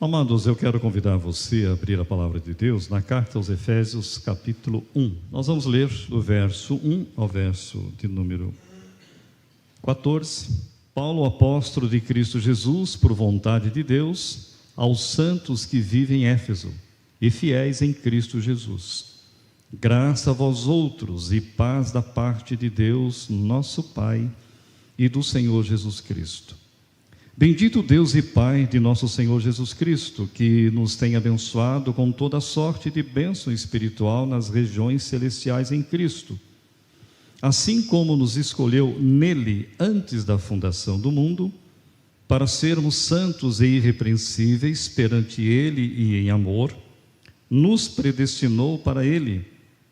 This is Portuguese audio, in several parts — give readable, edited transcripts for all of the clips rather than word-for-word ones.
Amados, eu quero convidar você a abrir a palavra de Deus na carta aos Efésios, capítulo 1. Nós vamos ler do verso 1 ao verso de número 14. Paulo, apóstolo de Cristo Jesus, por vontade de Deus, aos santos que vivem em Éfeso e fiéis em Cristo Jesus. Graça a vós outros e paz da parte de Deus, nosso Pai, e do Senhor Jesus Cristo. Bendito Deus e Pai de nosso Senhor Jesus Cristo, que nos tem abençoado com toda sorte de bênção espiritual nas regiões celestiais em Cristo, assim como nos escolheu nele antes da fundação do mundo, para sermos santos e irrepreensíveis perante ele e em amor, nos predestinou para ele,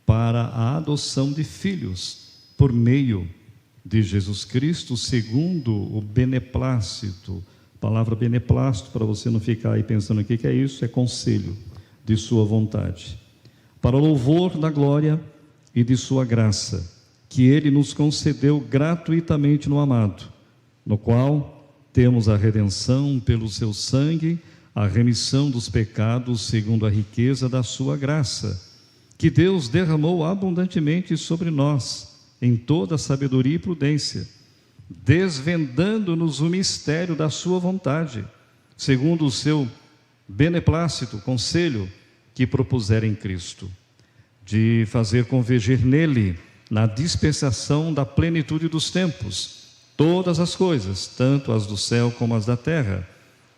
para a adoção de filhos, por meio de Jesus Cristo, segundo o beneplácito. A palavra beneplácito, para você não ficar aí pensando o que é isso, é conselho de sua vontade, para o louvor da glória e de sua graça, que ele nos concedeu gratuitamente no amado, no qual temos a redenção pelo seu sangue, a remissão dos pecados segundo a riqueza da sua graça, que Deus derramou abundantemente sobre nós, em toda sabedoria e prudência, desvendando-nos o mistério da sua vontade, segundo o seu beneplácito, conselho que propusera em Cristo, de fazer convergir nele, na dispensação da plenitude dos tempos, todas as coisas, tanto as do céu como as da terra.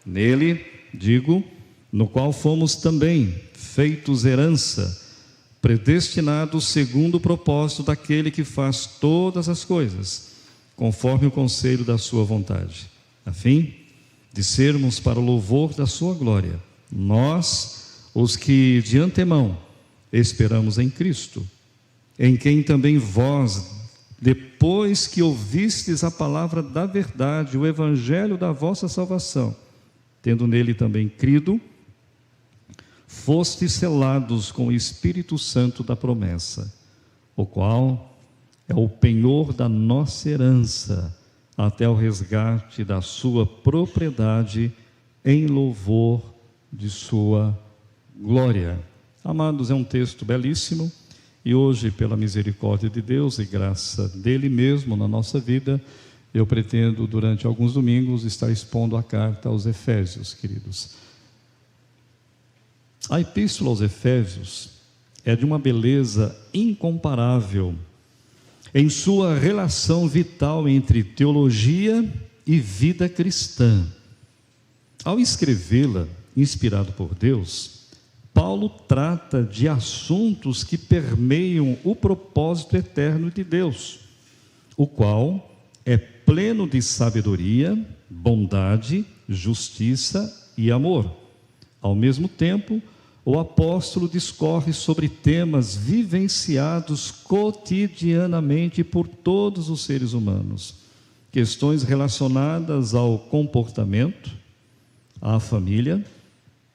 Nele, digo, no qual fomos também feitos herança, predestinados segundo o propósito daquele que faz todas as coisas, conforme o conselho da sua vontade, a fim de sermos para o louvor da sua glória, nós, os que de antemão esperamos em Cristo, em quem também vós, depois que ouvistes a palavra da verdade, o evangelho da vossa salvação, tendo nele também crido, fostes selados com o Espírito Santo da promessa, o qual é o penhor da nossa herança, até o resgate da sua propriedade, em louvor de sua glória. Amados, é um texto belíssimo, e hoje, pela misericórdia de Deus e graça dele mesmo na nossa vida, eu pretendo, durante alguns domingos, estar expondo a carta aos Efésios, queridos. A epístola aos Efésios é de uma beleza incomparável em sua relação vital entre teologia e vida cristã. Ao escrevê-la, inspirado por Deus, Paulo trata de assuntos que permeiam o propósito eterno de Deus, o qual é pleno de sabedoria, bondade, justiça e amor. Ao mesmo tempo, o apóstolo discorre sobre temas vivenciados cotidianamente por todos os seres humanos, questões relacionadas ao comportamento, à família,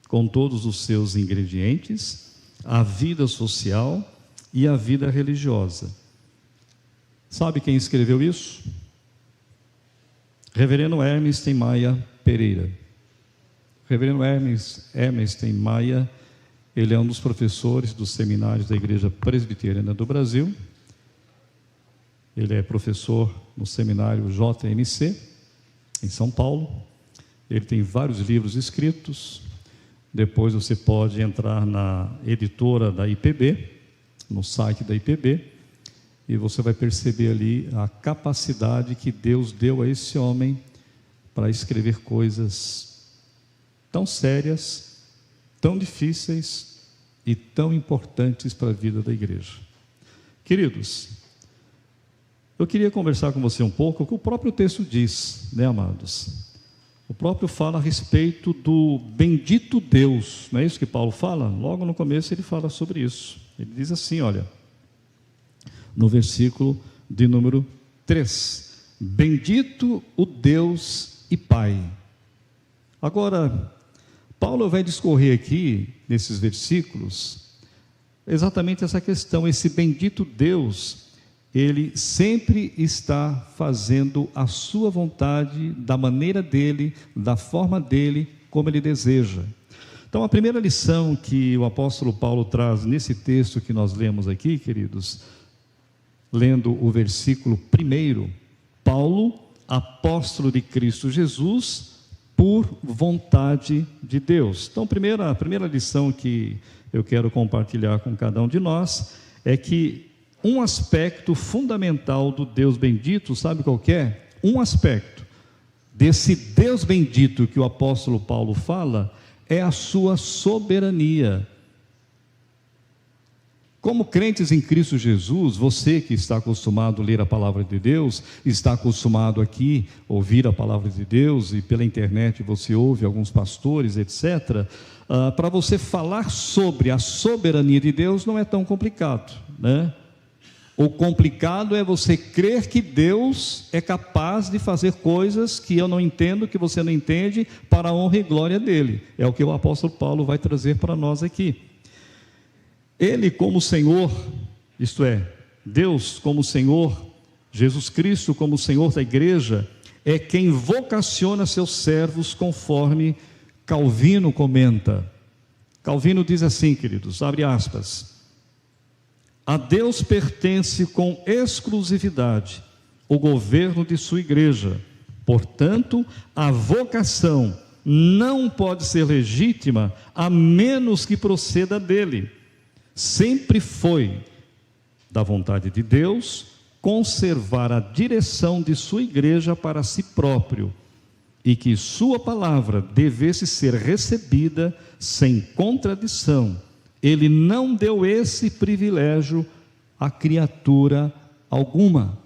com todos os seus ingredientes, à vida social e à vida religiosa. Sabe quem escreveu isso? Reverendo Hermes Tem Maia Pereira. Reverendo Hermes Tem Maia, ele é um dos professores dos seminários da Igreja Presbiteriana do Brasil. Ele é professor no seminário JMC, em São Paulo. Ele tem vários livros escritos. Depois você pode entrar na editora da IPB, no site da IPB, e você vai perceber ali a capacidade que Deus deu a esse homem para escrever coisas tão sérias, tão difíceis e tão importantes para a vida da igreja. Queridos, eu queria conversar com você um pouco o que o próprio texto diz, né, amados? O próprio fala a respeito do bendito Deus, não é isso que Paulo fala? Logo no começo ele fala sobre isso. Ele diz assim, olha, no versículo de número 3, bendito o Deus e Pai. Agora, Paulo vai discorrer aqui, nesses versículos, exatamente essa questão, esse bendito Deus, ele sempre está fazendo a sua vontade, da maneira dele, da forma dele, como ele deseja. Então, a primeira lição que o apóstolo Paulo traz nesse texto que nós lemos aqui, queridos, lendo o versículo 1, Paulo, apóstolo de Cristo Jesus, por vontade de Deus. Então, a primeira lição que eu quero compartilhar com cada um de nós é que um aspecto fundamental do Deus bendito, sabe qual que é? Um aspecto desse Deus bendito que o apóstolo Paulo fala é a sua soberania. Como crentes em Cristo Jesus, você que está acostumado a ler a palavra de Deus, está acostumado aqui a ouvir a palavra de Deus, e pela internet você ouve alguns pastores, etc., para você falar sobre a soberania de Deus não é tão complicado, né? O complicado é você crer que Deus é capaz de fazer coisas que eu não entendo, que você não entende, para a honra e glória dele. É o que o apóstolo Paulo vai trazer para nós aqui. Ele como Senhor, isto é, Deus como Senhor, Jesus Cristo como Senhor da igreja, é quem vocaciona seus servos, conforme Calvino comenta. Calvino diz assim, queridos, abre aspas: a Deus pertence com exclusividade o governo de sua igreja. Portanto, a vocação não pode ser legítima a menos que proceda dele. Sempre foi da vontade de Deus conservar a direção de sua igreja para si próprio, e que sua palavra devesse ser recebida sem contradição. Ele não deu esse privilégio a criatura alguma.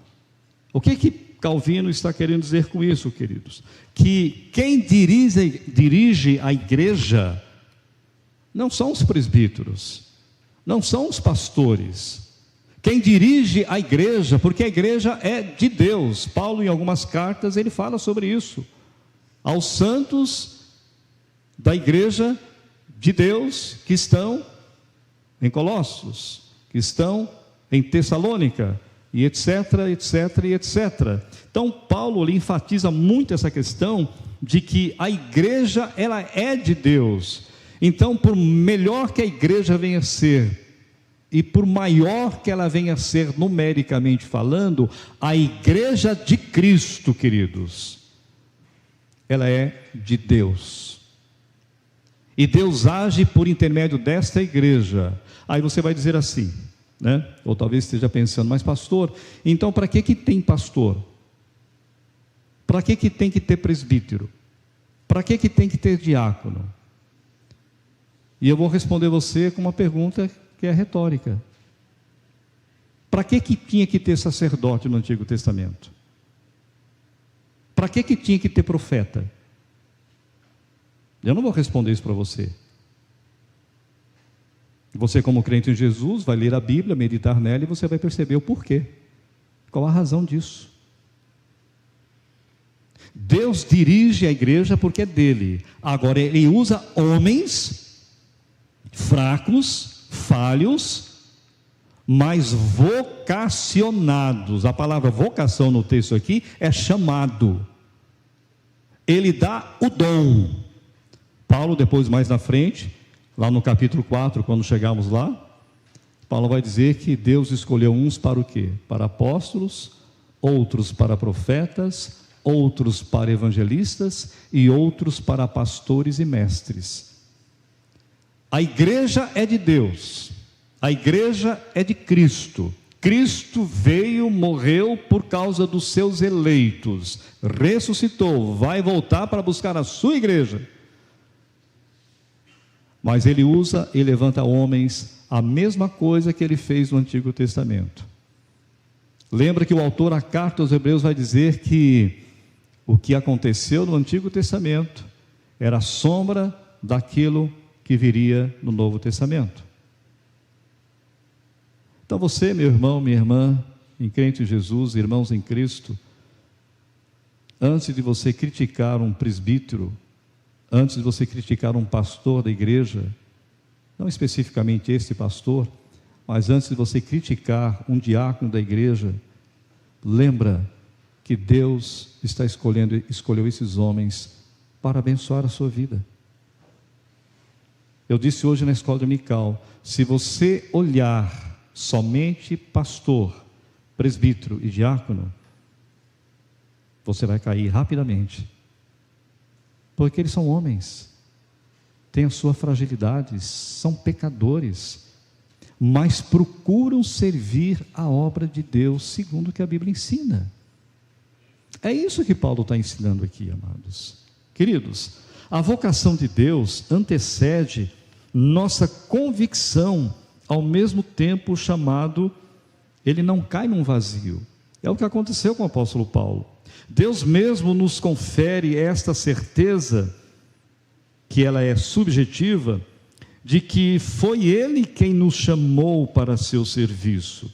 O que Calvino está querendo dizer com isso, queridos? Que quem dirige a igreja não são os presbíteros, não são os pastores. Quem dirige a igreja, porque a igreja é de Deus. Paulo, em algumas cartas, ele fala sobre isso. Aos santos da igreja de Deus que estão em Colossos, que estão em Tessalônica, e etc, etc, e etc. Então, Paulo ele enfatiza muito essa questão de que a igreja, ela é de Deus. Então, por melhor que a igreja venha a ser, e por maior que ela venha a ser numericamente falando, a igreja de Cristo, queridos, ela é de Deus. E Deus age por intermédio desta igreja. Aí você vai dizer assim, né? Ou talvez esteja pensando, mas pastor, então para que tem pastor? Para que tem que ter presbítero? Para que tem que ter diácono? E eu vou responder você com uma pergunta que é retórica. Para que tinha que ter sacerdote no Antigo Testamento? Para que tinha que ter profeta? Eu não vou responder isso para você. Você, como crente em Jesus, vai ler a Bíblia, meditar nela, e você vai perceber o porquê. Qual a razão disso? Deus dirige a igreja porque é dele. Agora, ele usa homens fracos, falhos, mas vocacionados. A palavra vocação no texto aqui é chamado. Ele dá o dom. Paulo, depois mais na frente, lá no capítulo 4, quando chegarmos lá, Paulo vai dizer que Deus escolheu uns para o quê? Para apóstolos, outros para profetas, outros para evangelistas e outros para pastores e mestres. A igreja é de Deus, a igreja é de Cristo. Cristo veio, morreu por causa dos seus eleitos, ressuscitou, vai voltar para buscar a sua igreja. Mas ele usa e levanta homens, a mesma coisa que ele fez no Antigo Testamento. Lembra que o autor da carta aos Hebreus vai dizer que o que aconteceu no Antigo Testamento era a sombra daquilo que viria no Novo Testamento. Então você, meu irmão, minha irmã, em crente em Jesus, irmãos em Cristo, antes de você criticar um presbítero, antes de você criticar um pastor da igreja, não especificamente este pastor, mas antes de você criticar um diácono da igreja, lembra que Deus escolheu esses homens para abençoar a sua vida. Eu disse hoje na escola dominical, se você olhar somente pastor, presbítero e diácono, você vai cair rapidamente, porque eles são homens, têm a sua fragilidade, são pecadores, mas procuram servir a obra de Deus segundo o que a Bíblia ensina. É isso que Paulo está ensinando aqui, amados. Queridos, a vocação de Deus antecede nossa convicção, ao mesmo tempo o chamado, ele não cai num vazio. É o que aconteceu com o apóstolo Paulo. Deus mesmo nos confere esta certeza, que ela é subjetiva, de que foi Ele quem nos chamou para seu serviço.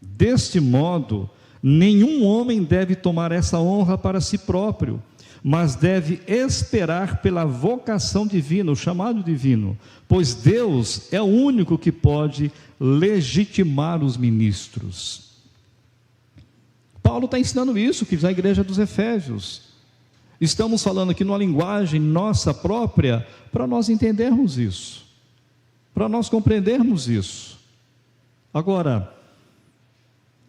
Deste modo, nenhum homem deve tomar essa honra para si próprio, mas deve esperar pela vocação divina, o chamado divino, pois Deus é o único que pode legitimar os ministros. Paulo está ensinando isso, que diz a igreja dos Efésios. Estamos falando aqui numa linguagem nossa própria, para nós entendermos isso, para nós compreendermos isso. Agora,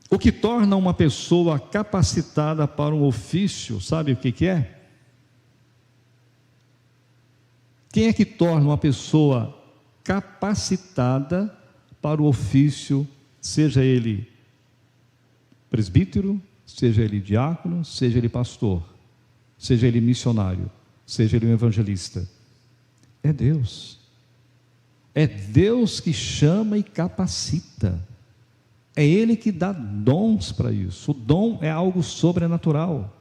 o que torna uma pessoa capacitada para um ofício, sabe o que é? Quem é que torna uma pessoa capacitada para o ofício, seja ele presbítero, seja ele diácono, seja ele pastor, seja ele missionário, seja ele um evangelista? É Deus. É Deus que chama e capacita. É Ele que dá dons para isso. O dom é algo sobrenatural.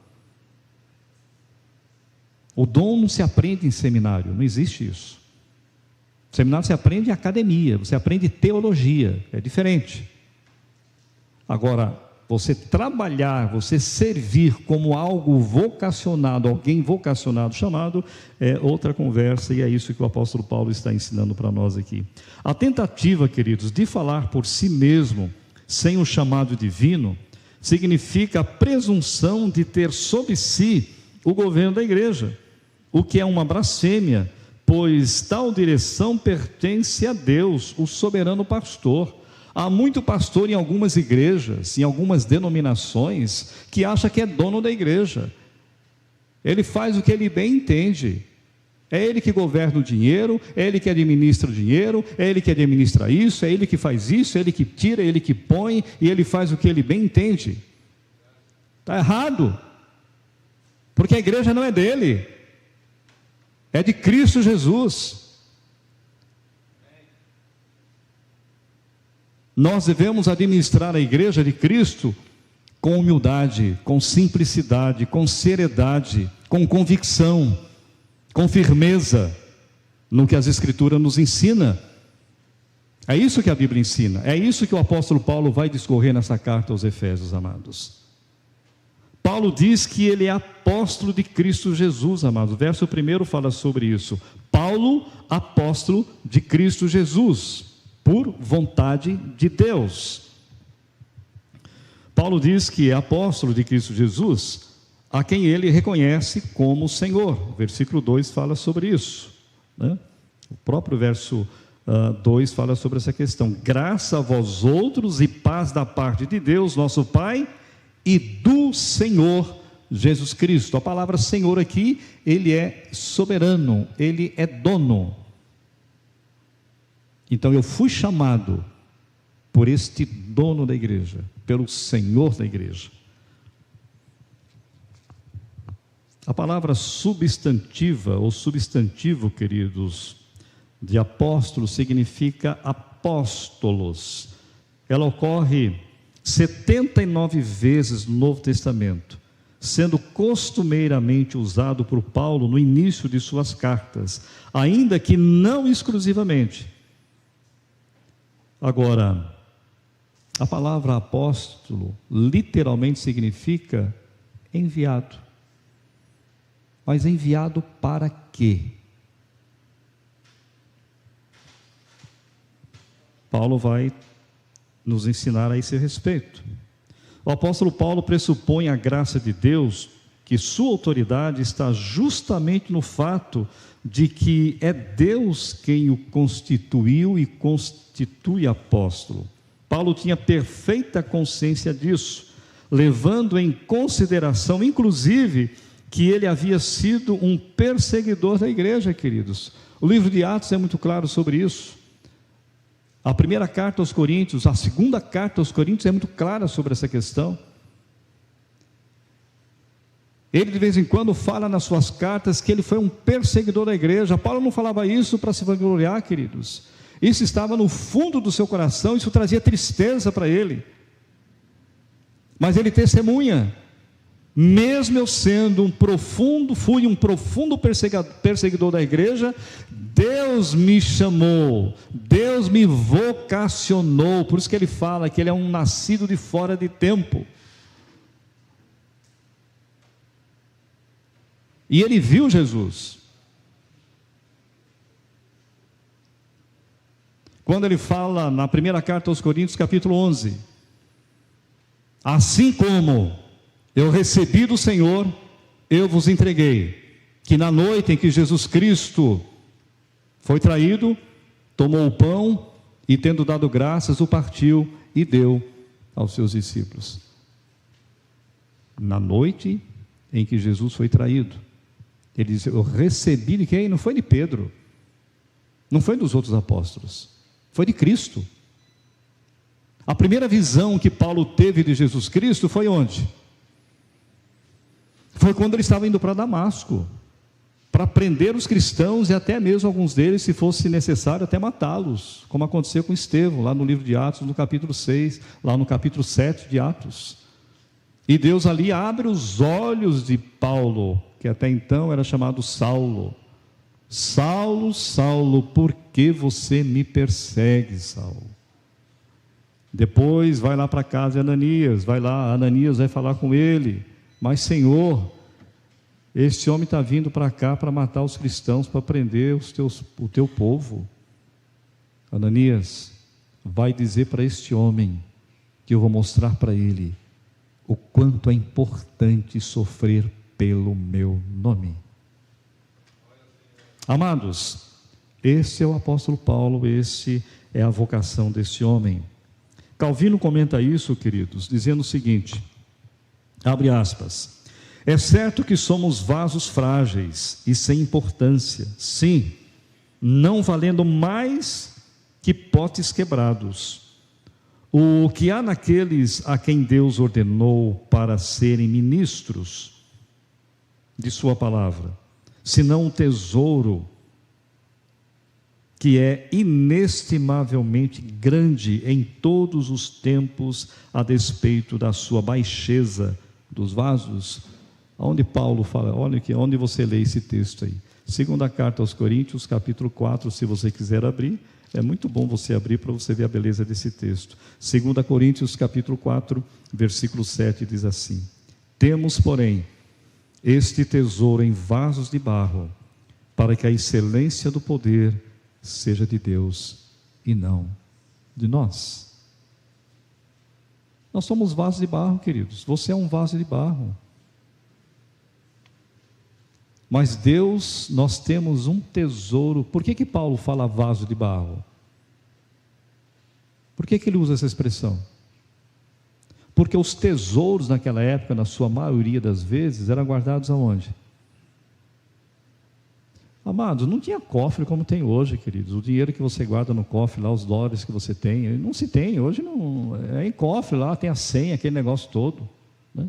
O dom não se aprende em seminário, não existe isso. Seminário se aprende em academia, você aprende teologia, é diferente. Agora, você trabalhar, você servir como algo vocacionado, alguém vocacionado, chamado, é outra conversa, e é isso que o apóstolo Paulo está ensinando para nós aqui. A tentativa, queridos, de falar por si mesmo, sem o chamado divino, significa a presunção de ter sob si o governo da igreja, o que é uma blasfêmia, pois tal direção pertence a Deus, o soberano pastor. Há muito pastor em algumas igrejas, em algumas denominações, que acha que é dono da igreja. Ele faz o que ele bem entende. É ele que governa o dinheiro, é ele que administra o dinheiro, é ele que administra isso, é ele que faz isso, é ele que tira, é ele que põe, e ele faz o que ele bem entende. Está errado, porque a igreja não é dele, é de Cristo Jesus. Nós devemos administrar a igreja de Cristo com humildade, com simplicidade, com seriedade, com convicção, com firmeza, no que as Escrituras nos ensina. É isso que a Bíblia ensina, é isso que o apóstolo Paulo vai discorrer nessa carta aos Efésios, amados. Paulo diz que ele é apóstolo de Cristo Jesus, amados. O verso 1 fala sobre isso. Paulo, apóstolo de Cristo Jesus, por vontade de Deus. Paulo diz que é apóstolo de Cristo Jesus, a quem ele reconhece como Senhor. O versículo 2 fala sobre isso, né? O próprio verso 2 fala sobre essa questão. Graça a vós outros e paz da parte de Deus, nosso Pai, e do Senhor Jesus Cristo. A palavra Senhor aqui, ele é soberano, ele é dono. Então eu fui chamado por este dono da igreja, pelo Senhor da igreja. A palavra substantiva ou substantivo, queridos, de apóstolo significa apóstolos. Ela ocorre 79 vezes no Novo Testamento, sendo costumeiramente usado por Paulo no início de suas cartas, ainda que não exclusivamente. Agora, a palavra apóstolo literalmente significa enviado. Mas enviado para quê? Paulo vai nos ensinar a esse respeito. O apóstolo Paulo pressupõe a graça de Deus que sua autoridade está justamente no fato de que é Deus quem o constituiu e constitui apóstolo. Paulo tinha perfeita consciência disso, levando em consideração, inclusive, que ele havia sido um perseguidor da igreja, queridos. O livro de Atos é muito claro sobre isso. A primeira carta aos Coríntios, a segunda carta aos Coríntios é muito clara sobre essa questão. Ele de vez em quando fala nas suas cartas que ele foi um perseguidor da igreja. Paulo não falava isso para se vangloriar, queridos. Isso estava no fundo do seu coração, isso trazia tristeza para ele. Mas ele testemunha, mesmo eu sendo fui um profundo perseguidor da igreja, Deus me chamou, Deus me vocacionou. Por isso que ele fala que ele é um nascido de fora de tempo. E ele viu Jesus. Quando ele fala na primeira carta aos Coríntios, capítulo 11: assim como eu recebi do Senhor, eu vos entreguei, que na noite em que Jesus Cristo foi traído, tomou o pão e, tendo dado graças, o partiu e deu aos seus discípulos. Na noite em que Jesus foi traído, ele diz: eu recebi de quem? Não foi de Pedro, não foi dos outros apóstolos, foi de Cristo. A primeira visão que Paulo teve de Jesus Cristo foi onde? Foi quando ele estava indo para Damasco, para prender os cristãos e até mesmo alguns deles, se fosse necessário, até matá-los, como aconteceu com Estevão, lá no livro de Atos, no capítulo 6, lá no capítulo 7 de Atos. E Deus ali abre os olhos de Paulo, que até então era chamado Saulo. Saulo, Saulo, por que você me persegue, Saulo? Depois vai lá para casa de Ananias, Ananias vai falar com ele: mas Senhor, este homem está vindo para cá para matar os cristãos, para prender o teu povo. Ananias, vai dizer para este homem que eu vou mostrar para ele o quanto é importante sofrer pelo meu nome. Amados, esse é o apóstolo Paulo, esse é a vocação desse homem. Calvino comenta isso, queridos, dizendo o seguinte, abre aspas: é certo que somos vasos frágeis e sem importância, sim, não valendo mais que potes quebrados. O que há naqueles a quem Deus ordenou para serem ministros de sua palavra, senão um tesouro que é inestimavelmente grande em todos os tempos, a despeito da sua baixeza dos vasos. Onde Paulo fala, olha aqui, onde você lê esse texto aí? Segunda carta aos Coríntios, capítulo 4, se você quiser abrir, é muito bom você abrir para você ver a beleza desse texto. 2 Coríntios, capítulo 4, versículo 7, diz assim: temos, porém, este tesouro em vasos de barro, para que a excelência do poder seja de Deus e não de nós. Nós somos vasos de barro, queridos. Você é um vaso de barro. Mas Deus, nós temos um tesouro. Por que Paulo fala vaso de barro? Por que ele usa essa expressão? Porque os tesouros naquela época, na sua maioria das vezes, eram guardados aonde? Amados, não tinha cofre como tem hoje, queridos. O dinheiro que você guarda no cofre lá, os dólares que você tem, não se tem, hoje não, é em cofre lá, tem a senha, aquele negócio todo, né?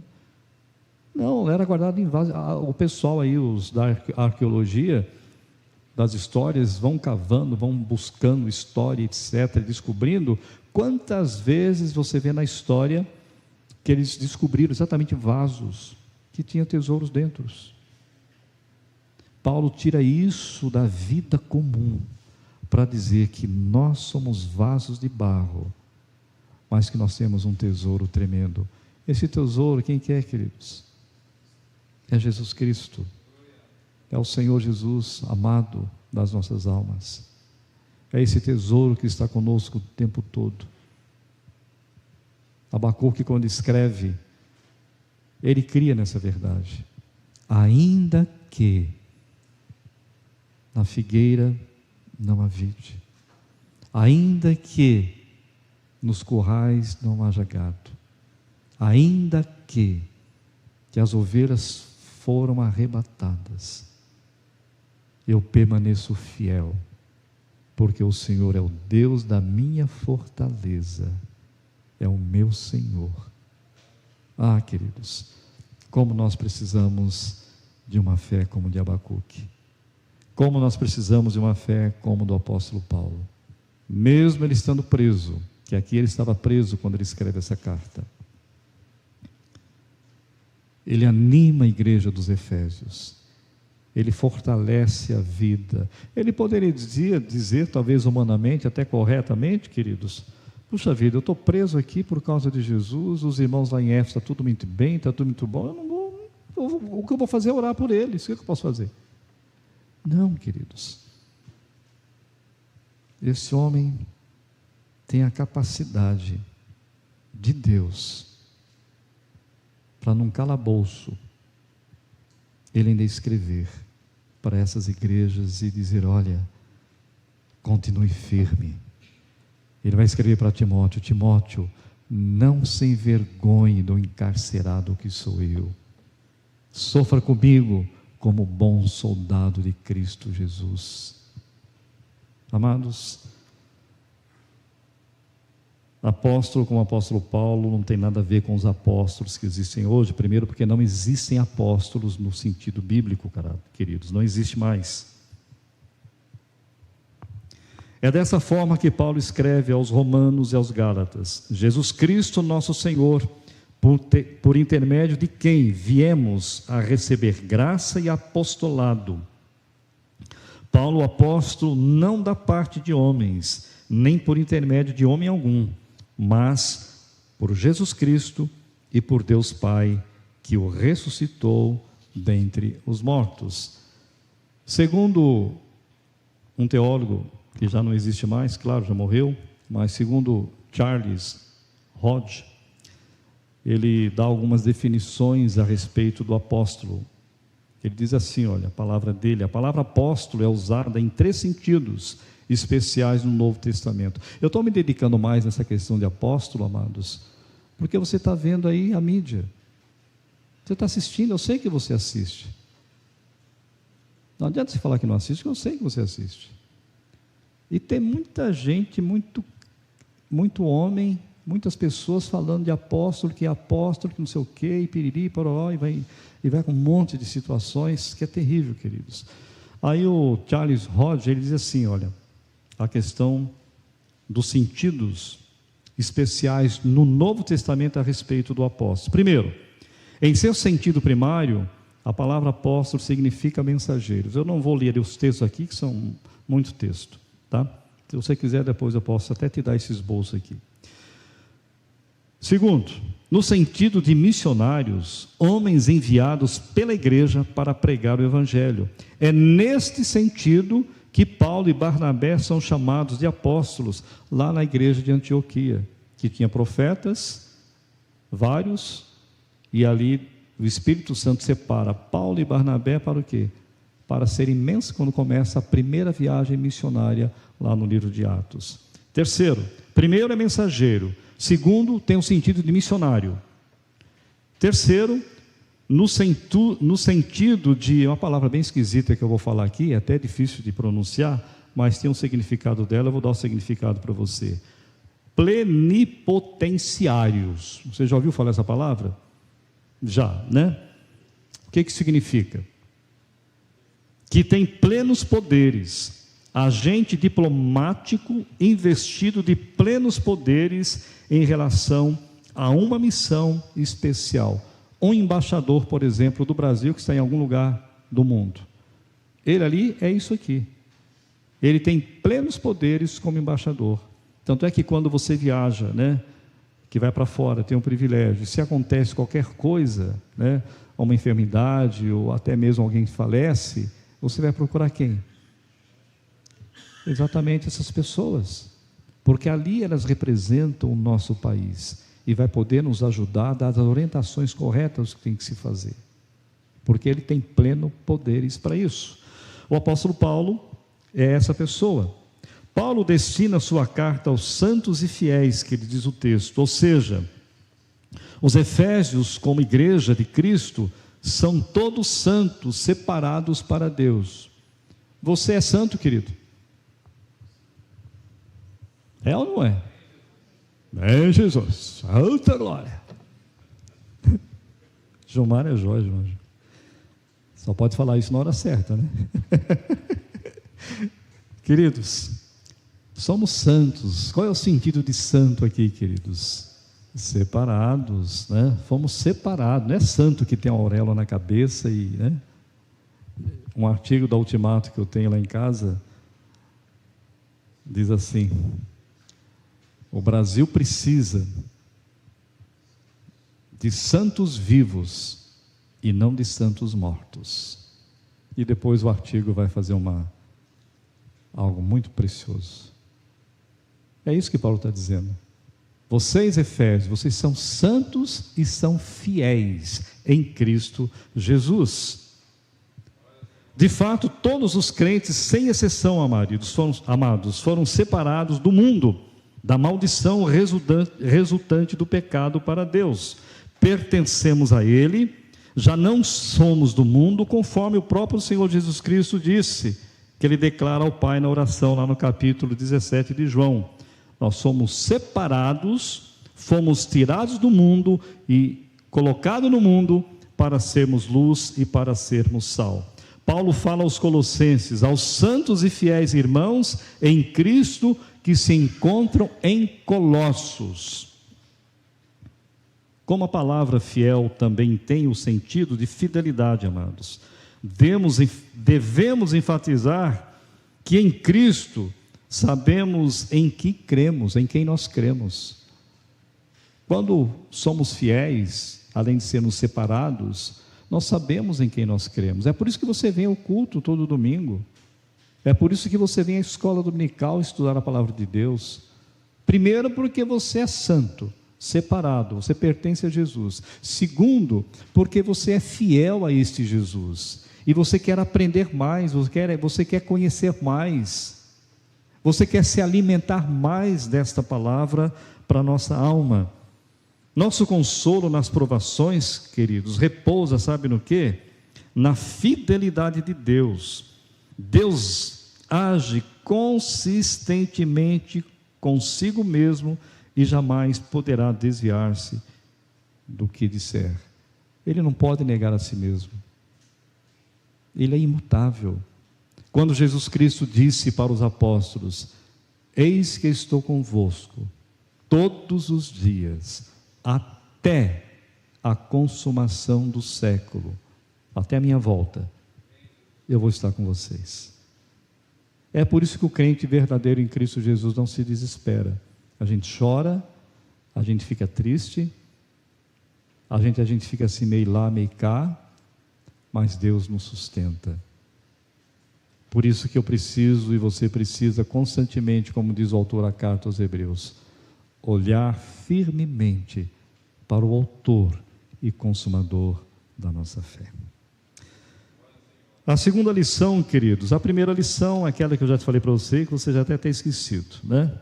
Não, era guardado em vaso. O pessoal aí, os da arqueologia, das histórias, vão cavando, vão buscando história, etc., descobrindo. Quantas vezes você vê na história que eles descobriram exatamente vasos que tinham tesouros dentro. Paulo tira isso da vida comum para dizer que nós somos vasos de barro, mas que nós temos um tesouro tremendo. Esse tesouro, quem que é, queridos? É Jesus Cristo, é o Senhor Jesus, amado das nossas almas. É esse tesouro que está conosco o tempo todo. Abacuque, quando escreve, ele cria nessa verdade. ainda que na figueira não há vide, ainda que nos currais não haja gado, ainda que as ovelhas foram arrebatadas, eu permaneço fiel, porque o Senhor é o Deus da minha fortaleza, é o meu Senhor. Ah, queridos, como nós precisamos de uma fé como de Abacuque, como nós precisamos de uma fé como do apóstolo Paulo, mesmo ele estando preso, que aqui ele estava preso quando ele escreve essa carta. Ele anima a igreja dos Efésios, ele fortalece a vida. Ele poderia dizer, talvez humanamente, até corretamente, queridos, puxa vida, eu estou preso aqui por causa de Jesus, os irmãos lá em Éfeso, está tudo muito bem, está tudo muito bom, o que eu vou fazer é orar por eles, o que eu posso fazer? Não, queridos, esse homem tem a capacidade de Deus para num calabouço ele ainda escrever para essas igrejas e dizer: olha, continue firme. Ele vai escrever para Timóteo: Timóteo, não se envergonhe do encarcerado que sou eu, sofra comigo como bom soldado de Cristo Jesus. Amados, apóstolo como o apóstolo Paulo não tem nada a ver com os apóstolos que existem hoje. Primeiro, porque não existem apóstolos no sentido bíblico, queridos, não existe mais. É dessa forma que Paulo escreve aos Romanos e aos Gálatas: Jesus Cristo nosso Senhor, por intermédio de quem viemos a receber graça e apostolado. Paulo, apóstolo, não da parte de homens, nem por intermédio de homem algum, mas por Jesus Cristo e por Deus Pai, que o ressuscitou dentre os mortos. Segundo um teólogo que já não existe mais, claro, já morreu, mas segundo Charles Hodge, ele dá algumas definições a respeito do apóstolo. Ele diz assim, olha, a palavra dele, a palavra apóstolo é usada em 3 sentidos especiais no Novo Testamento. Eu estou me dedicando mais nessa questão de apóstolo, amados, porque você está vendo aí a mídia, você está assistindo, eu sei que você assiste, não adianta você falar que não assiste, que eu sei que você assiste, e tem muita gente, muito homem, muitas pessoas falando de apóstolo, que não sei o quê, e piriri, pororó, e vai com um monte de situações, que é terrível, queridos. Aí o Charles Hodge, ele diz assim, olha, a questão dos sentidos especiais no Novo Testamento a respeito do apóstolo. Primeiro, em seu sentido primário, a palavra apóstolo significa mensageiros. Eu não vou ler os textos aqui, que são muito texto, tá? Se você quiser, depois eu posso até te dar esse esboço aqui. Segundo, no sentido de missionários, homens enviados pela igreja para pregar o evangelho. É neste sentido que Paulo e Barnabé são chamados de apóstolos, lá na igreja de Antioquia, que tinha profetas, vários, e ali o Espírito Santo separa Paulo e Barnabé para o quê? Para ser imenso quando começa a primeira viagem missionária, lá no livro de Atos. Terceiro, primeiro é mensageiro. Segundo, tem o sentido de missionário. Terceiro, no sentido de, uma palavra bem esquisita que eu vou falar aqui, é até difícil de pronunciar, mas tem um significado dela, eu vou dar o significado para você. Plenipotenciários. Você já ouviu falar essa palavra? Já, né? O que significa? Que tem plenos poderes, agente diplomático investido de plenos poderes em relação a uma missão especial. Um embaixador, por exemplo, do Brasil, que está em algum lugar do mundo, ele ali é isso aqui, ele tem plenos poderes como embaixador. Tanto é que quando você viaja, né, que vai para fora, tem um privilégio, se acontece qualquer coisa, né, uma enfermidade, ou até mesmo alguém falece, você vai procurar quem? Exatamente essas pessoas, porque ali elas representam o nosso país, e vai poder nos ajudar a dar as orientações corretas que tem que se fazer. porque Ele tem pleno poderes para isso. O apóstolo Paulo é essa pessoa. Paulo destina sua carta aos santos e fiéis, que ele diz o texto, ou seja, os efésios, como igreja de Cristo, são todos santos, separados para Deus. Você é santo, querido? É ou não é? É Jesus, alta glória. Gilmar é Jorge, só pode falar isso na hora certa, né? Queridos, somos santos. Qual é o sentido de santo aqui, queridos? Separados, né? Fomos separados. Não é santo que tem a auréola na cabeça e, né? Um artigo da Ultimato que eu tenho lá em casa diz assim: o Brasil precisa de santos vivos e não de santos mortos. E depois o artigo vai fazer algo muito precioso. É isso que Paulo está dizendo. Vocês, Efésios, vocês são santos e são fiéis em Cristo Jesus. De fato, todos os crentes, sem exceção, amados, foram separados do mundo, da maldição resultante do pecado para Deus. Pertencemos a Ele, já não somos do mundo, conforme o próprio Senhor Jesus Cristo disse, que Ele declara ao Pai na oração, lá no capítulo 17 de João. Nós somos separados, fomos tirados do mundo e colocados no mundo para sermos luz e para sermos sal. Paulo fala aos Colossenses, aos santos e fiéis irmãos em Cristo que se encontram em Colossos. Como a palavra fiel também tem o sentido de fidelidade, amados, devemos enfatizar que em Cristo sabemos em que cremos, em quem nós cremos. Quando somos fiéis, além de sermos separados, nós sabemos em quem nós cremos. É por isso que você vem ao culto todo domingo. É por isso que você vem à escola dominical estudar a palavra de Deus. Primeiro, porque você é santo, separado, você pertence a Jesus. Segundo, porque você é fiel a este Jesus. E você quer aprender mais, você quer conhecer mais. Você quer se alimentar mais desta palavra para a nossa alma. Nosso consolo nas provações, queridos, repousa, sabe no quê? Na fidelidade de Deus. Deus age consistentemente consigo mesmo e jamais poderá desviar-se do que disser. Ele não pode negar a si mesmo. Ele é imutável. Quando Jesus Cristo disse para os apóstolos: eis que estou convosco todos os dias, até a consumação do século, até a minha volta, eu vou estar com vocês. É por isso que o crente verdadeiro em Cristo Jesus não se desespera. A gente chora, a gente fica triste, a gente fica assim meio lá, meio cá, mas Deus nos sustenta. Por isso que eu preciso e você precisa constantemente, como diz o autor da carta aos Hebreus, olhar firmemente para o autor e consumador da nossa fé. A segunda lição, queridos, a primeira lição, aquela que eu já te falei para você, que você já até tem esquecido, né?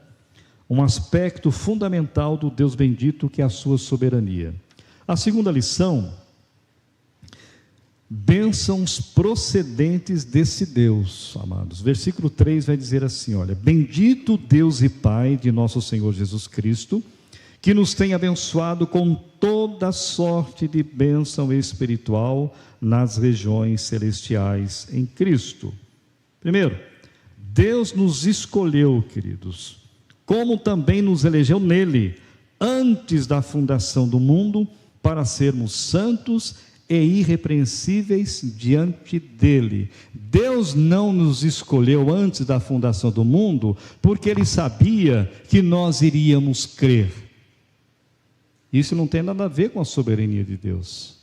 Um aspecto fundamental do Deus bendito, que é a sua soberania. A segunda lição, bênçãos procedentes desse Deus, amados. Versículo 3 vai dizer assim, olha: bendito Deus e Pai de nosso Senhor Jesus Cristo, que nos tem abençoado com toda sorte de bênção espiritual nas regiões celestiais em Cristo. Primeiro, Deus nos escolheu, queridos, como também nos elegeu nele, antes da fundação do mundo, para sermos santos e irrepreensíveis diante dele. Deus não nos escolheu antes da fundação do mundo, porque Ele sabia que nós iríamos crer. Isso não tem nada a ver com a soberania de Deus.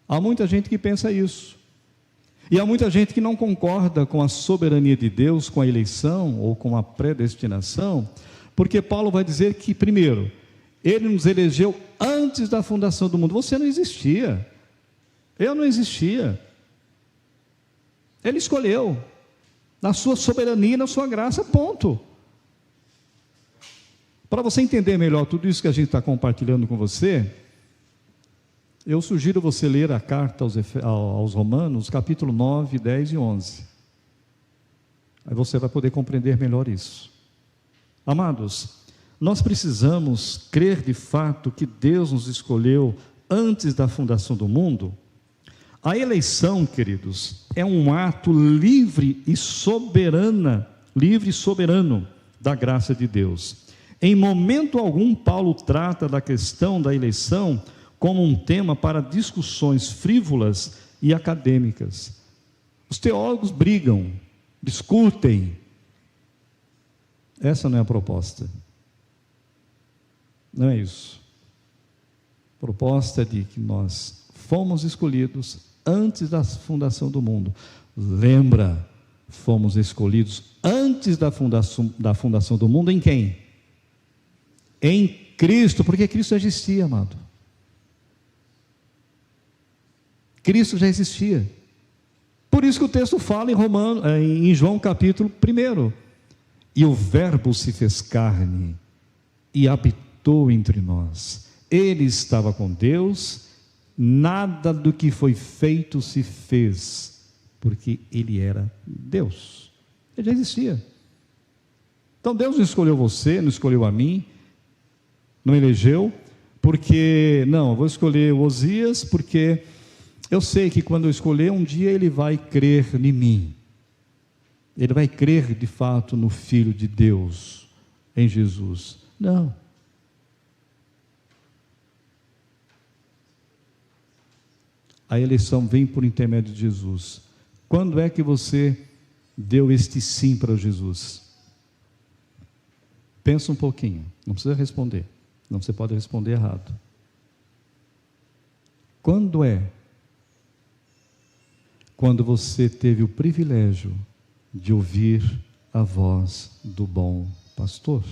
Há muita gente que pensa isso. E há muita gente que não concorda com a soberania de Deus, com a eleição ou com a predestinação, porque Paulo vai dizer que, primeiro, Ele nos elegeu antes da fundação do mundo. Você não existia. Eu não existia. Ele escolheu, na sua soberania, na sua graça, ponto. Para você entender melhor tudo isso que a gente está compartilhando com você, eu sugiro você ler a carta aos Romanos, capítulo 9, 10 e 11. Aí você vai poder compreender melhor isso. Amados, nós precisamos crer de fato que Deus nos escolheu antes da fundação do mundo. A eleição, queridos, é um ato livre e soberano da graça de Deus. Em momento algum, Paulo trata da questão da eleição como um tema para discussões frívolas e acadêmicas. Os teólogos brigam, discutem. Essa não é a proposta. Não é isso. A proposta é de que nós fomos escolhidos antes da fundação do mundo. Lembra, fomos escolhidos antes da fundação do mundo em quem? Em Cristo, porque Cristo já existia, amado. Cristo já existia. Por isso que o texto fala em João capítulo 1. E o Verbo se fez carne e habitou entre nós. Ele estava com Deus, nada do que foi feito se fez, porque ele era Deus. Ele já existia. Então Deus não escolheu você, não escolheu a mim, não elegeu, porque, não, eu vou escolher o Osias, porque eu sei que quando eu escolher, um dia ele vai crer em mim. Ele vai crer de fato no Filho de Deus, em Jesus. Não. A eleição vem por intermédio de Jesus. Quando é que você deu este sim para Jesus? Pensa um pouquinho, não precisa responder. Não, você pode responder errado. Quando é? Quando você teve o privilégio de ouvir a voz do bom pastor.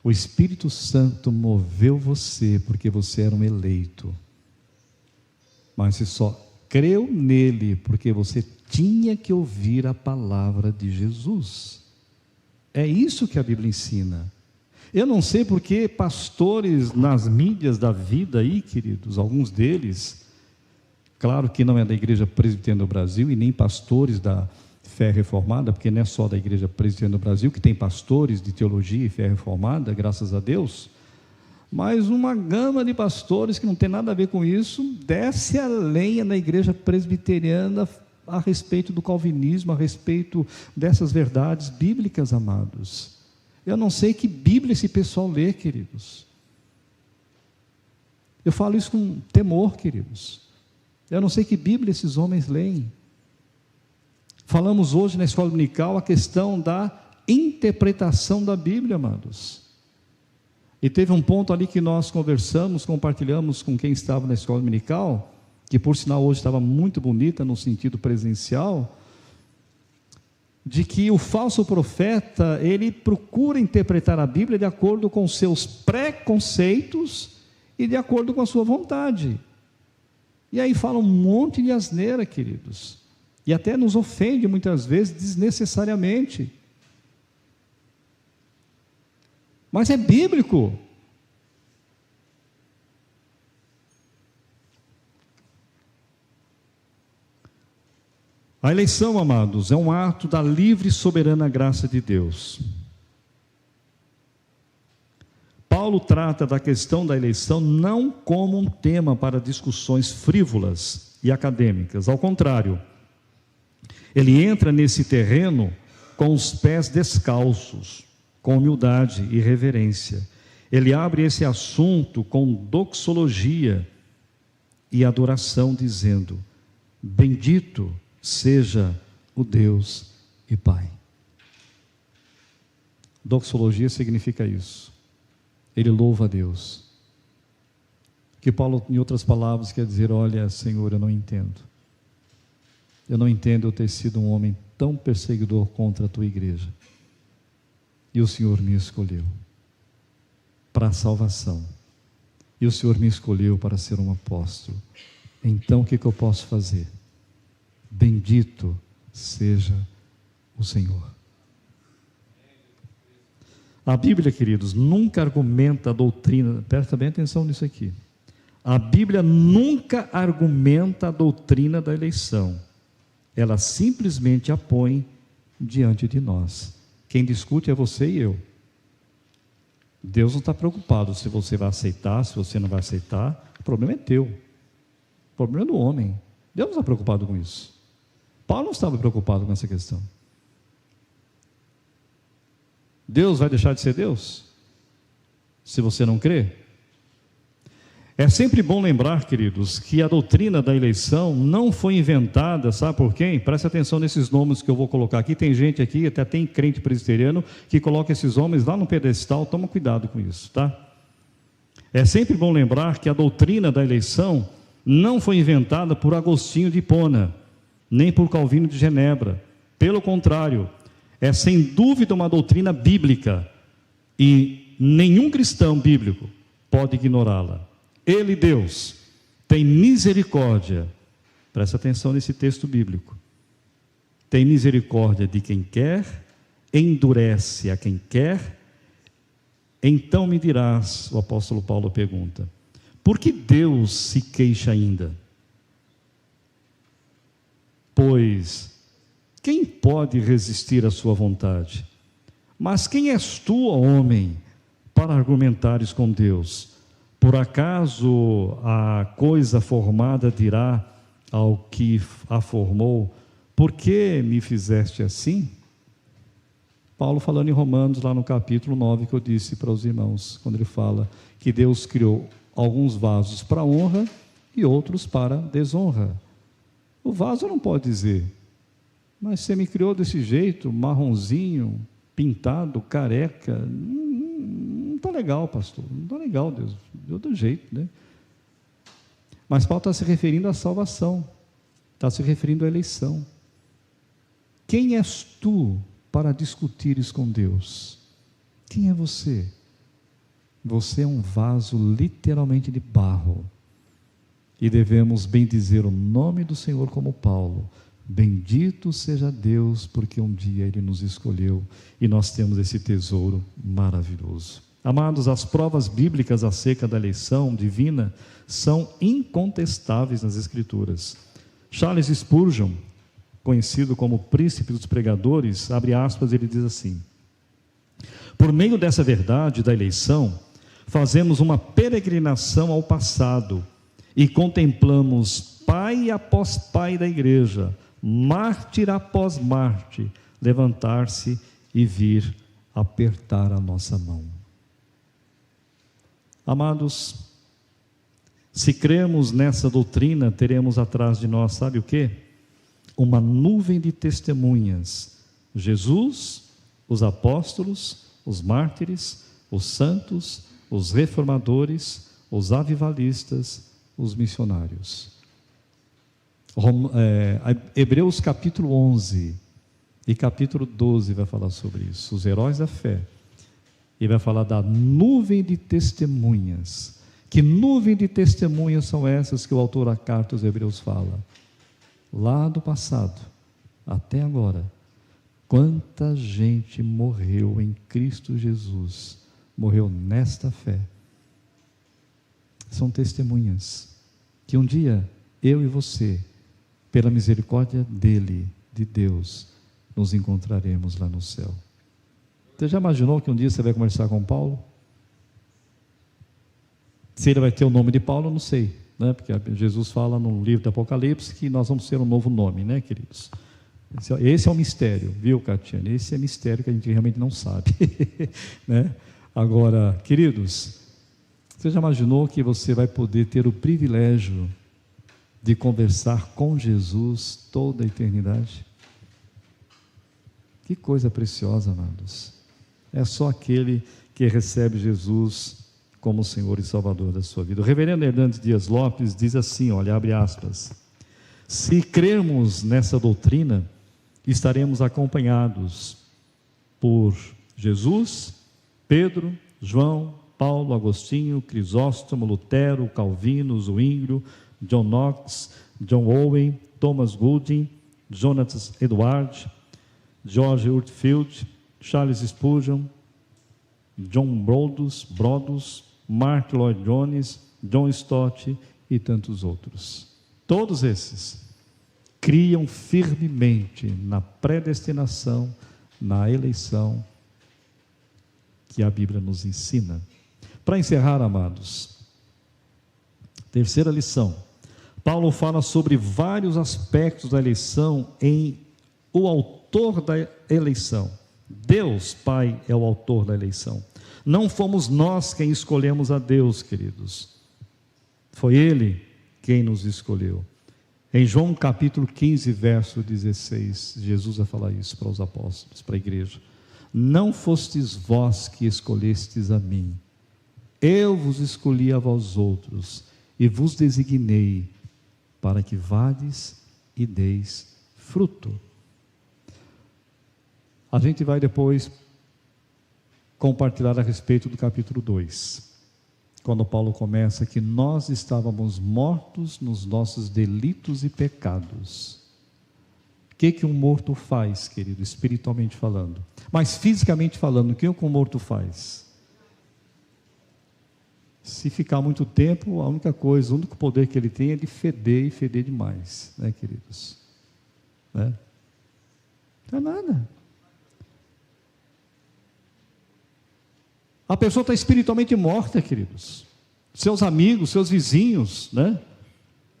O Espírito Santo moveu você porque você era um eleito. Mas você só creu nele porque você tinha que ouvir a palavra de Jesus. É isso que a Bíblia ensina. Eu não sei porque pastores nas mídias da vida aí, queridos, alguns deles, claro que não é da Igreja Presbiteriana do Brasil e nem pastores da fé reformada, porque não é só da Igreja Presbiteriana do Brasil que tem pastores de teologia e fé reformada, graças a Deus, mas uma gama de pastores que não tem nada a ver com isso, desce a lenha na Igreja Presbiteriana a respeito do calvinismo, a respeito dessas verdades bíblicas, amados. Eu não sei que Bíblia esse pessoal lê, queridos. Eu falo isso com temor, queridos. Eu não sei que Bíblia esses homens leem. Falamos hoje na escola dominical a questão da interpretação da Bíblia, amados. E teve um ponto ali que nós conversamos, compartilhamos com quem estava na escola dominical, que por sinal hoje estava muito bonita no sentido presencial, de que o falso profeta, ele procura interpretar a Bíblia de acordo com seus preconceitos e de acordo com a sua vontade. E aí fala um monte de asneira, queridos, e até nos ofende muitas vezes desnecessariamente. Mas é bíblico. A eleição, amados, é um ato da livre e soberana graça de Deus. Paulo trata da questão da eleição não como um tema para discussões frívolas e acadêmicas, ao contrário, ele entra nesse terreno com os pés descalços, com humildade e reverência. Ele abre esse assunto com doxologia e adoração, dizendo: bendito seja o Deus e Pai. Doxologia significa isso. Ele louva a Deus. Que Paulo, em outras palavras, quer dizer: olha, Senhor, eu não entendo. Eu não entendo eu ter sido um homem tão perseguidor contra a tua igreja. E o Senhor me escolheu para a salvação. E o Senhor me escolheu para ser um apóstolo, então o que eu posso fazer? Bendito seja o Senhor. A Bíblia, queridos, nunca argumenta a doutrina, presta bem atenção nisso aqui. A Bíblia nunca argumenta a doutrina da eleição. Ela simplesmente a põe diante de nós. Quem discute é você e eu. Deus não está preocupado se você vai aceitar, se você não vai aceitar. O problema é teu. O problema é do homem. Deus não está preocupado com isso. Paulo não estava preocupado com essa questão. Deus vai deixar de ser Deus? Se você não crê? É sempre bom lembrar, queridos, que a doutrina da eleição não foi inventada, sabe por quem? Preste atenção nesses nomes que eu vou colocar aqui. Tem gente aqui, até tem crente presbiteriano, que coloca esses homens lá no pedestal. Toma cuidado com isso, tá? É sempre bom lembrar que a doutrina da eleição não foi inventada por Agostinho de Hipona, nem por Calvino de Genebra. Pelo contrário, é sem dúvida uma doutrina bíblica e nenhum cristão bíblico pode ignorá-la. Ele, Deus, tem misericórdia, presta atenção nesse texto bíblico, tem misericórdia de quem quer, endurece a quem quer. Então me dirás, o apóstolo Paulo pergunta, por que Deus se queixa ainda? Pois quem pode resistir à sua vontade? Mas quem és tu, ó homem, para argumentares com Deus? Por acaso a coisa formada dirá ao que a formou, por que me fizeste assim? Paulo falando em Romanos, lá no capítulo 9, que eu disse para os irmãos, quando ele fala que Deus criou alguns vasos para honra e outros para desonra. O vaso não pode dizer, mas você me criou desse jeito, marronzinho, pintado, careca, não está legal, pastor, não está legal, Deus, de outro jeito, né? Mas Paulo está se referindo à salvação, está se referindo à eleição. Quem és tu para discutires com Deus? Quem é você? Você é um vaso literalmente de barro, e devemos bendizer o nome do Senhor como Paulo. Bendito seja Deus, porque um dia Ele nos escolheu, e nós temos esse tesouro maravilhoso. Amados, as provas bíblicas acerca da eleição divina são incontestáveis nas Escrituras. Charles Spurgeon, conhecido como príncipe dos pregadores, abre aspas, ele diz assim: por meio dessa verdade da eleição, fazemos uma peregrinação ao passado e contemplamos pai após pai da igreja, mártir após mártir, levantar-se e vir apertar a nossa mão. Amados, se cremos nessa doutrina, teremos atrás de nós, sabe o quê? Uma nuvem de testemunhas. Jesus, os apóstolos, os mártires, os santos, os reformadores, os avivalistas, os missionários. Hebreus capítulo 11 e capítulo 12 vai falar sobre isso, os heróis da fé. E vai falar da nuvem de testemunhas. Que nuvem de testemunhas são essas que o autor da carta aos Hebreus fala? Lá do passado, até agora, quanta gente morreu em Cristo Jesus, morreu nesta fé. São testemunhas, que um dia, eu e você, pela misericórdia dEle, de Deus, nos encontraremos lá no céu. Você já imaginou que um dia você vai conversar com Paulo? Se ele vai ter o nome de Paulo, eu não sei, né? Porque Jesus fala no livro do Apocalipse que nós vamos ter um novo nome, né, queridos? Esse é o mistério, viu, Catiane? Esse é mistério que a gente realmente não sabe, né? Agora, queridos, você já imaginou que você vai poder ter o privilégio de conversar com Jesus toda a eternidade? Que coisa preciosa, amados. É só aquele que recebe Jesus como Senhor e Salvador da sua vida. O reverendo Hernandes Dias Lopes diz assim, olha, abre aspas: se crermos nessa doutrina, estaremos acompanhados por Jesus, Pedro, João, Paulo, Agostinho, Crisóstomo, Lutero, Calvino, Zwinglio, John Knox, John Owen, Thomas Gooding, Jonathan Edwards, George Whitefield, Charles Spurgeon, John Brodus, Mark Lloyd Jones, John Stott e tantos outros. Todos esses criam firmemente na predestinação, na eleição que a Bíblia nos ensina. Para encerrar, amados, terceira lição. Paulo fala sobre vários aspectos da eleição em o autor da eleição. Deus, Pai, é o autor da eleição. Não fomos nós quem escolhemos a Deus, queridos. Foi Ele quem nos escolheu. Em João capítulo 15, verso 16, Jesus vai falar isso para os apóstolos, para a igreja. Não fostes vós que escolhestes a mim, eu vos escolhi a vós outros, e vos designei, para que vades e deis fruto. A gente vai depois compartilhar a respeito do capítulo 2, quando Paulo começa que nós estávamos mortos nos nossos delitos e pecados. O que um morto faz, querido, espiritualmente falando? Mas fisicamente falando, o que um morto faz? Se ficar muito tempo, a única coisa, o único poder que ele tem é de feder e feder demais, né, queridos? Né? Não é nada. A pessoa está espiritualmente morta, queridos. Seus amigos, seus vizinhos, né,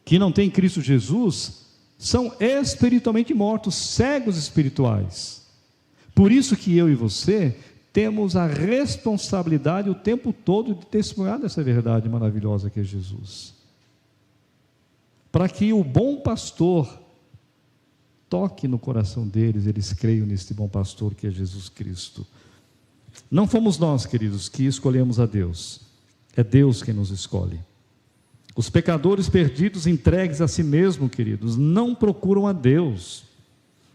que não têm Cristo Jesus, são espiritualmente mortos, cegos espirituais. Por isso que eu e você temos a responsabilidade o tempo todo de testemunhar dessa verdade maravilhosa que é Jesus. Para que o bom pastor toque no coração deles, eles creiam neste bom pastor que é Jesus Cristo. Não fomos nós, queridos, que escolhemos a Deus. É Deus quem nos escolhe. Os pecadores perdidos, entregues a si mesmo, queridos, não procuram a Deus.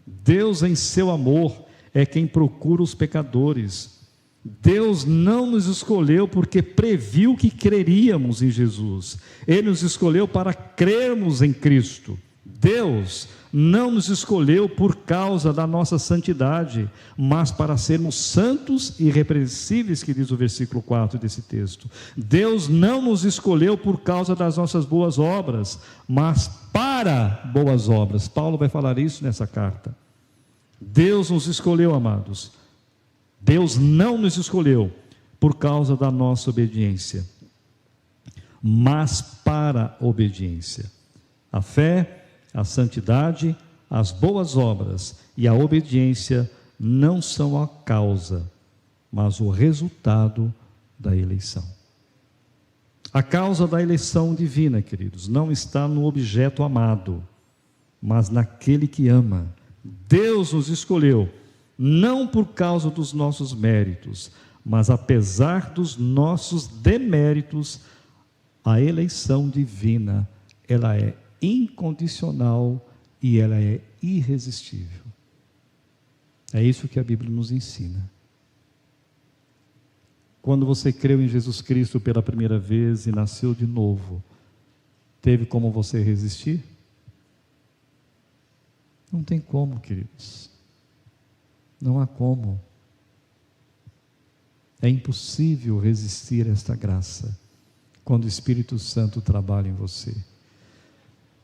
Deus, em seu amor, é quem procura os pecadores. Deus não nos escolheu porque previu que creríamos em Jesus. Ele nos escolheu para crermos em Cristo. Deus não nos escolheu por causa da nossa santidade, mas para sermos santos e irrepreensíveis, que diz o versículo 4 desse texto. Deus não nos escolheu por causa das nossas boas obras, mas para boas obras. Paulo vai falar isso nessa carta. Deus nos escolheu, amados. Deus não nos escolheu por causa da nossa obediência, mas para a obediência. A fé, a santidade, as boas obras e a obediência não são a causa, mas o resultado da eleição. A causa da eleição divina, queridos, não está no objeto amado, mas naquele que ama. Deus nos escolheu, não por causa dos nossos méritos, mas apesar dos nossos deméritos. A eleição divina, ela é incondicional e ela é irresistível. É isso que a Bíblia nos ensina. Quando você creu em Jesus Cristo pela primeira vez e nasceu de novo, teve como você resistir? Não tem como, queridos. Não há como. É impossível resistir a esta graça quando o Espírito Santo trabalha em você.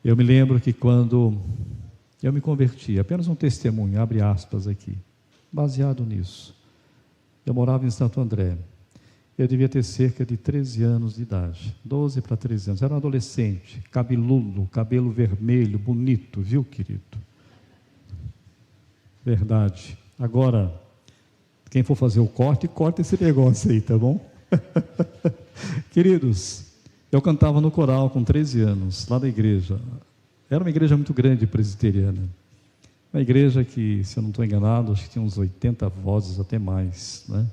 Eu me lembro que quando eu me converti, apenas um testemunho, abre aspas aqui, baseado nisso. Eu morava em Santo André. Eu devia ter cerca de 13 anos de idade, 12 para 13 anos. Era um adolescente, cabeludo, cabelo vermelho, bonito, viu, querido? Verdade. Agora, quem for fazer o corte, corta esse negócio aí, tá bom? Queridos, eu cantava no coral com 13 anos, lá da igreja. Era uma igreja muito grande, presbiteriana. Uma igreja que, se eu não estou enganado, acho que tinha uns 80 vozes, até mais, né?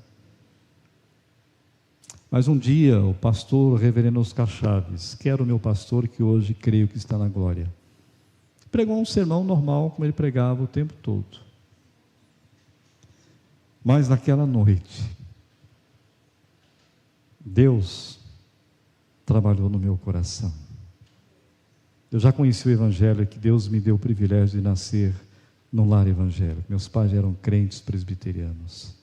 Mas um dia, o pastor, o reverendo Oscar Chaves, que era o meu pastor, que hoje creio que está na glória, pregou um sermão normal, como ele pregava o tempo todo. Mas naquela noite, Deus trabalhou no meu coração. Eu já conheci o Evangelho, que Deus me deu o privilégio de nascer num lar evangélico. Meus pais eram crentes presbiterianos.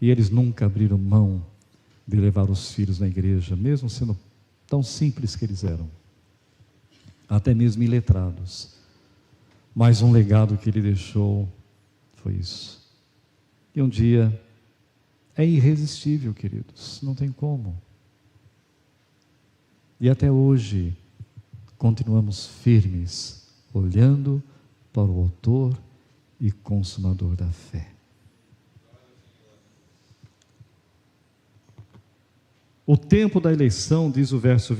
E eles nunca abriram mão de levar os filhos na igreja, mesmo sendo tão simples que eles eram. Até mesmo iletrados. Mas um legado que ele deixou foi isso. E um dia, é irresistível, queridos, não tem como. E até hoje, continuamos firmes, olhando para o autor e consumador da fé. O tempo da eleição, diz o verso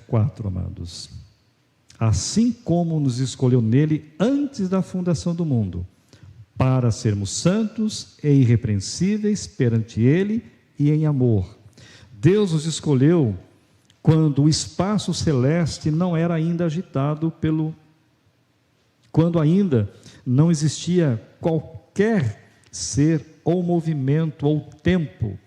4, amados. Assim como nos escolheu nele antes da fundação do mundo, para sermos santos e irrepreensíveis perante ele e em amor. Deus nos escolheu quando o espaço celeste não era ainda agitado quando ainda não existia qualquer ser ou movimento ou tempo,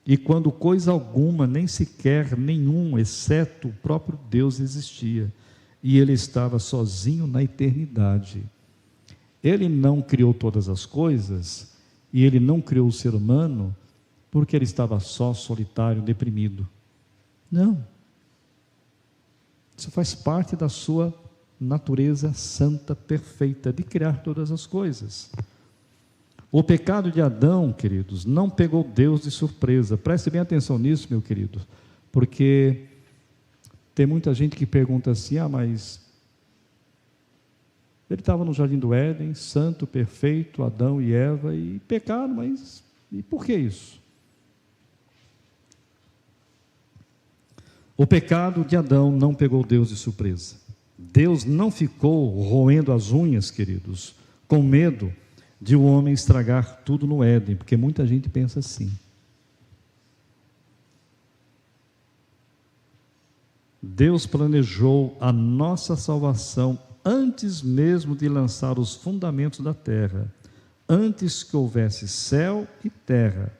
e quando coisa alguma, nem sequer nenhum, exceto o próprio Deus existia, e ele estava sozinho na eternidade. Ele não criou todas as coisas, e ele não criou o ser humano porque ele estava só, solitário, deprimido. Não. Isso faz parte da sua natureza santa, perfeita, de criar todas as coisas. O pecado de Adão, queridos, não pegou Deus de surpresa. Preste bem atenção nisso, meu querido, porque tem muita gente que pergunta assim: mas ele estava no jardim do Éden, santo, perfeito, Adão e Eva, e pecaram, mas e por que isso? O pecado de Adão não pegou Deus de surpresa. Deus não ficou roendo as unhas, queridos, com medo de o homem estragar tudo no Éden, porque muita gente pensa assim. Deus planejou a nossa salvação antes mesmo de lançar os fundamentos da terra, antes que houvesse céu e terra.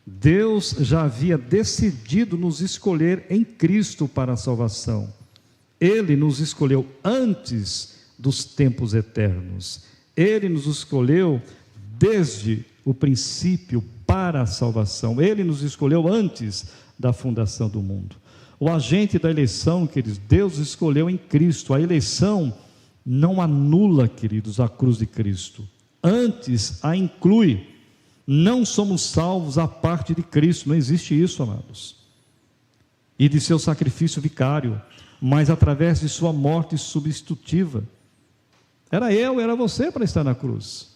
Deus já havia decidido nos escolher em Cristo para a salvação. Ele nos escolheu antes dos tempos eternos. Ele nos escolheu desde o princípio para a salvação. Ele nos escolheu antes da fundação do mundo. O agente da eleição, queridos, Deus escolheu em Cristo. A eleição não anula, queridos, a cruz de Cristo. Antes a inclui. Não somos salvos à parte de Cristo. Não existe isso, amados. E de seu sacrifício vicário, mas através de sua morte substitutiva. Era eu, era você para estar na cruz.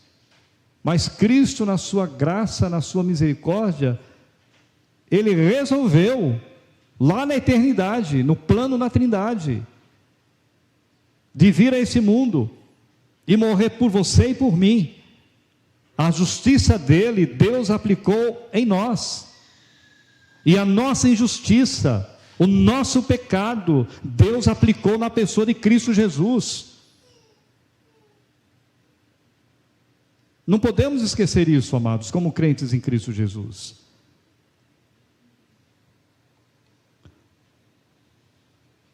Mas Cristo, na sua graça, na sua misericórdia, Ele resolveu, lá na eternidade, no plano da Trindade, de vir a esse mundo e morrer por você e por mim. A justiça dele, Deus aplicou em nós. E a nossa injustiça, o nosso pecado, Deus aplicou na pessoa de Cristo Jesus. Não podemos esquecer isso, amados, como crentes em Cristo Jesus.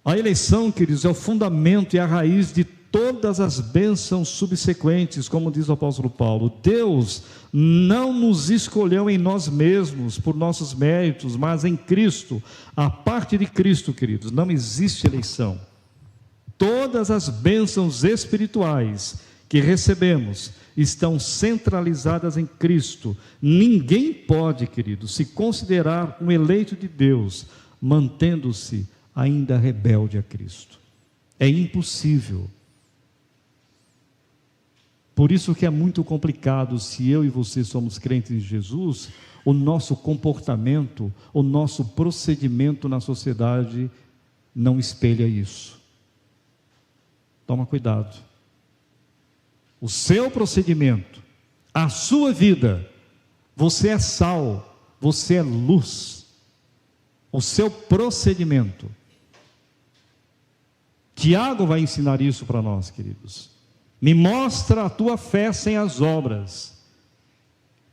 A eleição, queridos, é o fundamento e a raiz de todas as bênçãos subsequentes, como diz o apóstolo Paulo. Deus não nos escolheu em nós mesmos, por nossos méritos, mas em Cristo. A parte de Cristo, queridos, não existe eleição. Todas as bênçãos espirituais que recebemos estão centralizadas em Cristo. Ninguém pode, queridos, se considerar um eleito de Deus, mantendo-se ainda rebelde a Cristo. É impossível. Por isso que é muito complicado, se eu e você somos crentes em Jesus, o nosso comportamento, o nosso procedimento na sociedade não espelha isso. Toma cuidado. O seu procedimento, a sua vida, você é sal, você é luz. O seu procedimento. Tiago vai ensinar isso para nós, queridos. Me mostra a tua fé sem as obras,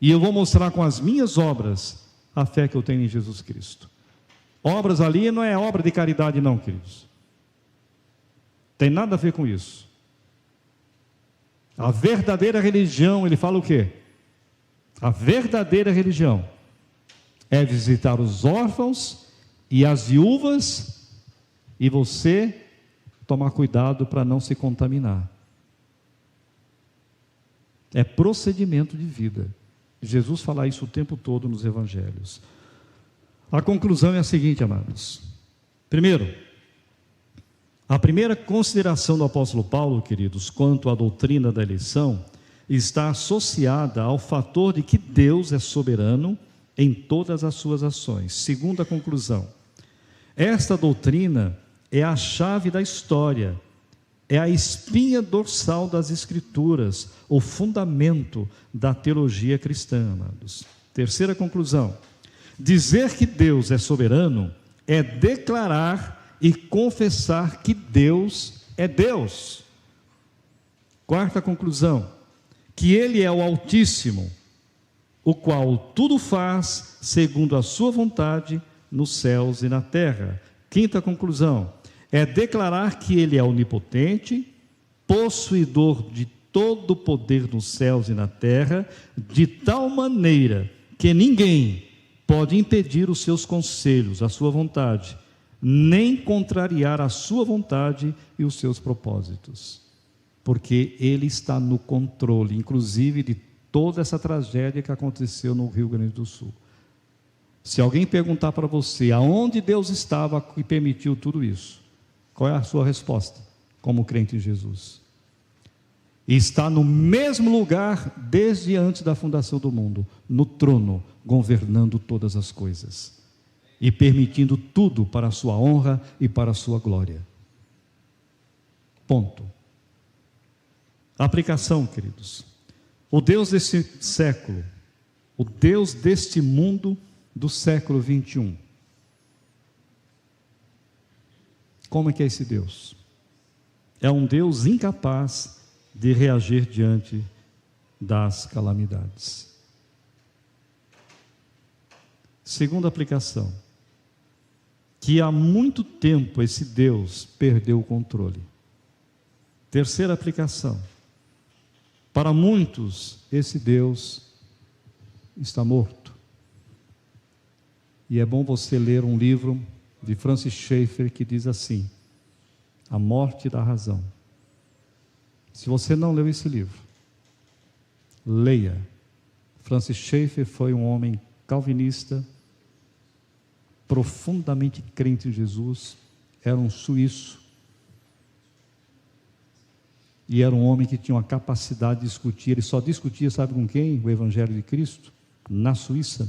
e eu vou mostrar com as minhas obras a fé que eu tenho em Jesus Cristo. Obras ali não é obra de caridade não, queridos. Tem nada a ver com isso. A verdadeira religião, ele fala o quê? A verdadeira religião é visitar os órfãos e as viúvas e você tomar cuidado para não se contaminar. É procedimento de vida. Jesus fala isso o tempo todo nos evangelhos. A conclusão é a seguinte, amados. Primeiro, a primeira consideração do apóstolo Paulo, queridos, quanto à doutrina da eleição, está associada ao fator de que Deus é soberano em todas as suas ações. Segunda conclusão, esta doutrina é a chave da história, é a espinha dorsal das Escrituras, o fundamento da teologia cristã, amados. Terceira conclusão, dizer que Deus é soberano é declarar e confessar que Deus é Deus. Quarta conclusão, que Ele é o Altíssimo, o qual tudo faz segundo a sua vontade nos céus e na terra. Quinta conclusão, é declarar que Ele é onipotente, possuidor de todo o poder nos céus e na terra, de tal maneira que ninguém pode impedir os seus conselhos, a sua vontade, nem contrariar a sua vontade e os seus propósitos, porque Ele está no controle, inclusive de toda essa tragédia que aconteceu no Rio Grande do Sul. Se alguém perguntar para você aonde Deus estava e permitiu tudo isso, qual é a sua resposta como crente em Jesus? Está no mesmo lugar desde antes da fundação do mundo, no trono, governando todas as coisas e permitindo tudo para a sua honra e para a sua glória. Ponto. Aplicação, queridos. O Deus desse século, o Deus deste mundo do século 21. Como é que é esse Deus? É um Deus incapaz de reagir diante das calamidades. Segunda aplicação, que há muito tempo esse Deus perdeu o controle. Terceira aplicação, para muitos esse Deus está morto. E é bom você ler um livro de Francis Schaeffer que diz assim: A Morte da Razão. Se você não leu esse livro, leia. Francis Schaeffer foi um homem calvinista, profundamente crente em Jesus, era um suíço, e era um homem que tinha uma capacidade de discutir. Ele só discutia, sabe com quem? O Evangelho de Cristo, na Suíça,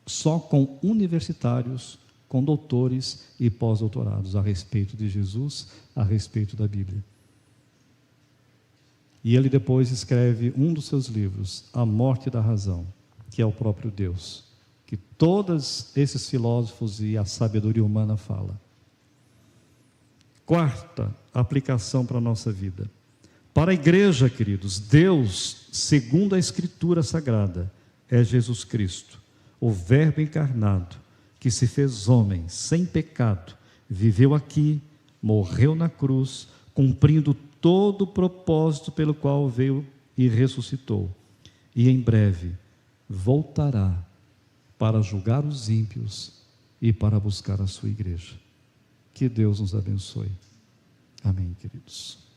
só com universitários, com doutores e pós-doutorados a respeito de Jesus, a respeito da Bíblia. E ele depois escreve um dos seus livros, A Morte da Razão, que é o próprio Deus, que todos esses filósofos e a sabedoria humana falam. Quarta aplicação para a nossa vida. Para a igreja, queridos, Deus, segundo a Escritura Sagrada, é Jesus Cristo, o Verbo encarnado, que se fez homem, sem pecado, viveu aqui, morreu na cruz, cumprindo todo o propósito pelo qual veio e ressuscitou. E em breve voltará para julgar os ímpios e para buscar a sua igreja. Que Deus nos abençoe. Amém, queridos.